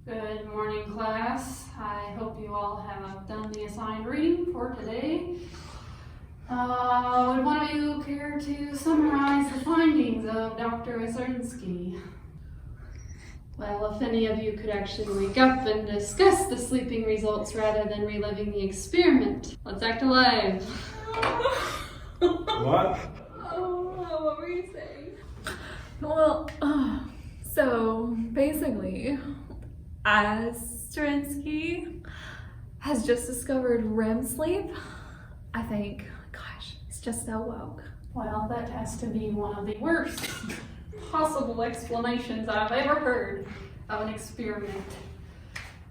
Good morning, class. I hope you all have done the assigned reading for today. Would one of you care to summarize the findings of Dr. Wisniewski? Well, if any of you could actually wake up and discuss the sleeping results rather than reliving the experiment. Let's act alive. What? What were you saying? Well, so basically, Wisniewski has just discovered REM sleep. I think, gosh, he's just so woke. Well, that has to be one of the worst possible explanations I've ever heard of an experiment.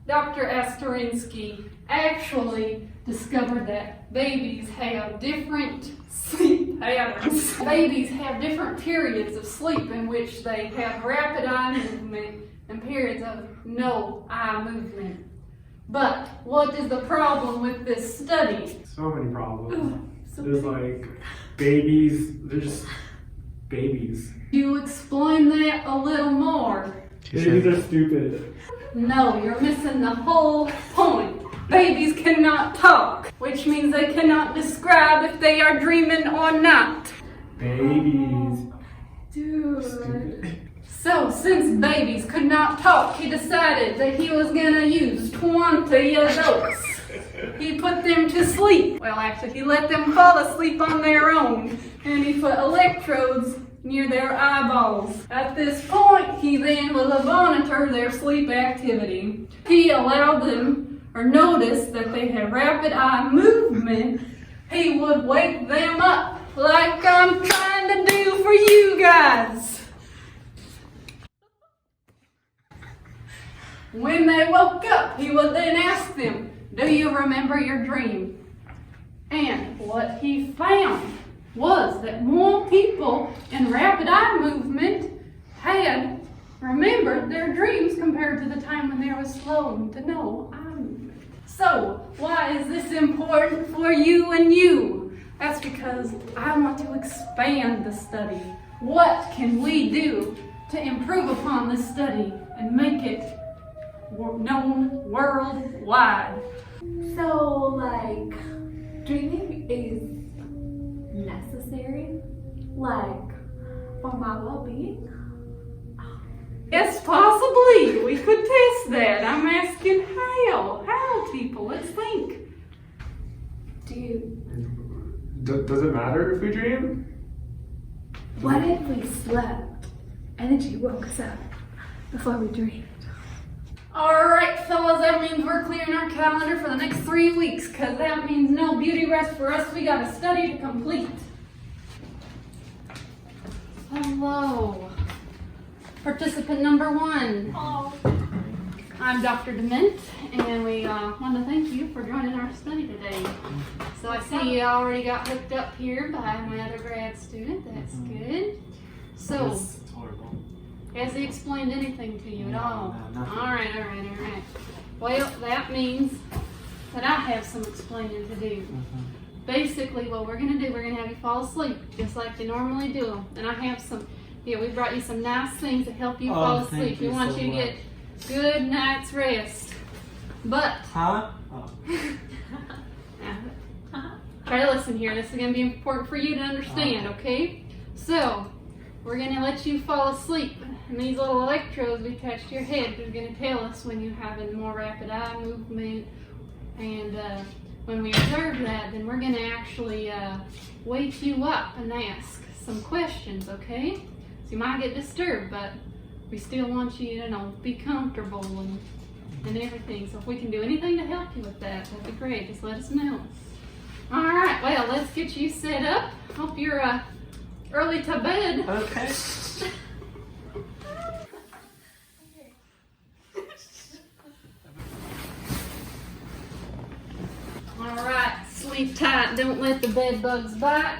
Dr. Wisniewski actually discovered that babies have different sleep patterns. Babies have different periods of sleep in which they have rapid eye movement and periods of no eye movement. But what is the problem with this study? So many problems. There's like babies, they're just babies. You explain that a little more. Babies are stupid. No, you're missing the whole point. Babies cannot talk, which means they cannot describe if they are dreaming or not. Babies. Dude. Stupid. So, since babies could not talk, he decided that he was gonna use 20 adults. He put them to sleep. Well, actually, he let them fall asleep on their own, and he put electrodes near their eyeballs. At this point, he then will monitor their sleep activity. He allowed them, or noticed that they had rapid eye movement. He would wake them up like I'm trying to do for you guys. When they woke up, he would then ask them, "Do you remember your dream?" And what he found was that more people in rapid eye movement had remembered their dreams compared to the time when there was slow to no eye movement. So, why is this important for you and you? That's because I want to expand the study. What can we do to improve upon this study and make it known worldwide? So, like, dreaming is necessary, like, for my well-being? Yes, possibly. We could test that. I'm asking how. How, people? Let's think. Dude, Does it matter if we dream? what if we slept and then she woke us up before we dreamed? Alright, fellas, that means we're clearing our calendar for the next 3 weeks, because that means no beauty rest for us. We got a study to complete. Hello. Participant number 1. Oh. I'm Dr. Dement, and we want to thank you for joining our study today. So I see you already got hooked up here by my other grad student. That's good. So, It's horrible. has he explained anything to you at all? No, nothing. All right. Well, that means that I have some explaining to do. Basically, what we're going to do, we're going to have you fall asleep, just like you normally do. And I have some, we brought you some nice things to help you fall asleep. Thank you We want so you to much. get good night's rest. But, Huh? Oh. try to listen here. This is going to be important for you to understand, okay? So, we're going to let you fall asleep. And these little electrodes we attach to your head are going to tell us when you're having more rapid eye movement. And when we observe that, then we're going to actually wake you up and ask some questions, okay? So you might get disturbed, but we still want you to, be comfortable and everything. So if we can do anything to help you with that, that'd be great. Just let us know. All right, well, let's get you set up. Hope you're early to bed. Okay. All right, sleep tight. Don't let the bed bugs bite.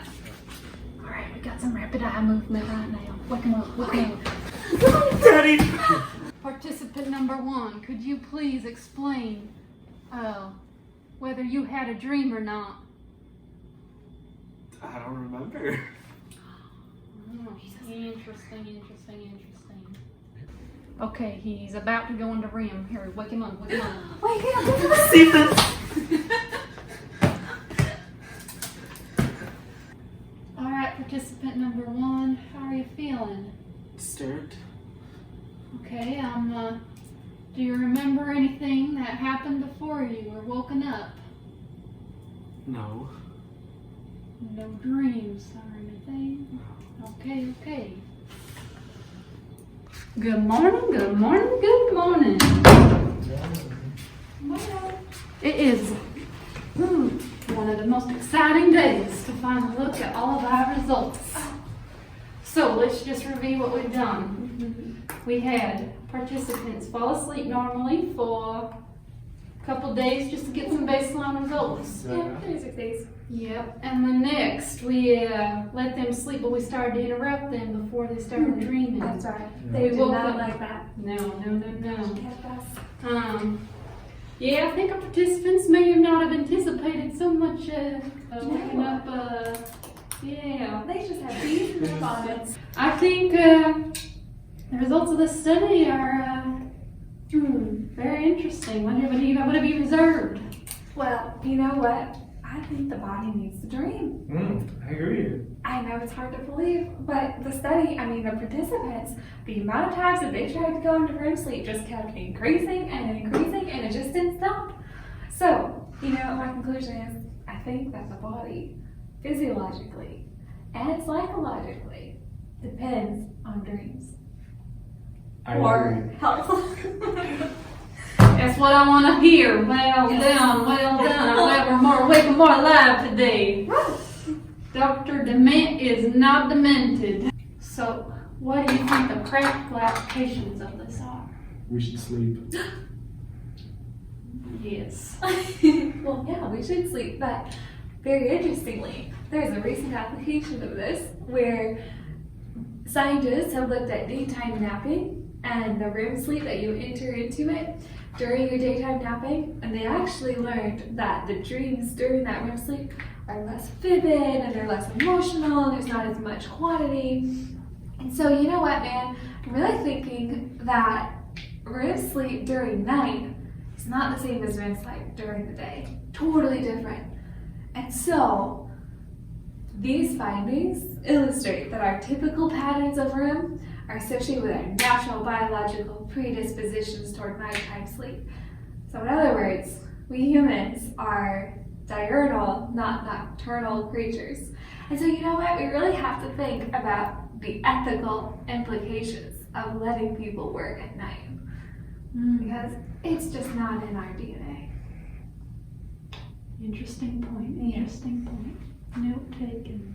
All right, we got some rapid eye movement right now. Wake 'em up, wake 'em up. Daddy! Participant number 1, could you please explain whether you had a dream or not? I don't remember. Interesting. Okay, he's about to go into REM. Here, wake him up, wake him up. Wake up! See this? Alright, participant number 1, how are you feeling? Disturbed? Okay, do you remember anything that happened before you were woken up? No. No dreams or anything? Okay, okay. Good morning, good morning, good morning. It is one of the most exciting days to finally look at all of our results. So let's just review what we've done. We had participants fall asleep normally for a couple days just to get some baseline results. Yeah, 36 days. Yep, and then next we let them sleep, but we started to interrupt them before they started dreaming. That's right. Yeah. They We did woke not up- like that. No. Kept us. Yeah, I think our participants may not have anticipated so much waking up. Yeah, They just have bees in their bonnets. I think the results of this study are very interesting. What have you observed? Well, you know what? I think the body needs to dream. I agree. I know it's hard to believe, but the participants, the amount of times that they tried to go into REM sleep just kept increasing and it just didn't stop. So, my conclusion is, I think that the body, physiologically and psychologically, depends on dreams. I Or agree. health. That's what I want to hear. Well done, well done. I'm glad we're more awake and more alive today. Dr. Dement is not demented. So, what do you think the practical applications of this are? We should sleep. Yes. Well, yeah, we should sleep, but very interestingly, there's a recent application of this where scientists have looked at daytime napping and the REM sleep that you enter into it during your daytime napping, and they actually learned that the dreams during that REM sleep are less vivid and they're less emotional and there's not as much quantity. And so, you know what, man? I'm really thinking that REM sleep during night is not the same as REM sleep during the day. Totally different. And so, these findings illustrate that our typical patterns of REM are associated with our natural biological predispositions toward nighttime sleep. So in other words, we humans are diurnal, not nocturnal creatures. And so you know what? We really have to think about the ethical implications of letting people work at night. Because it's just not in our DNA. Interesting point. Interesting point. Note taken.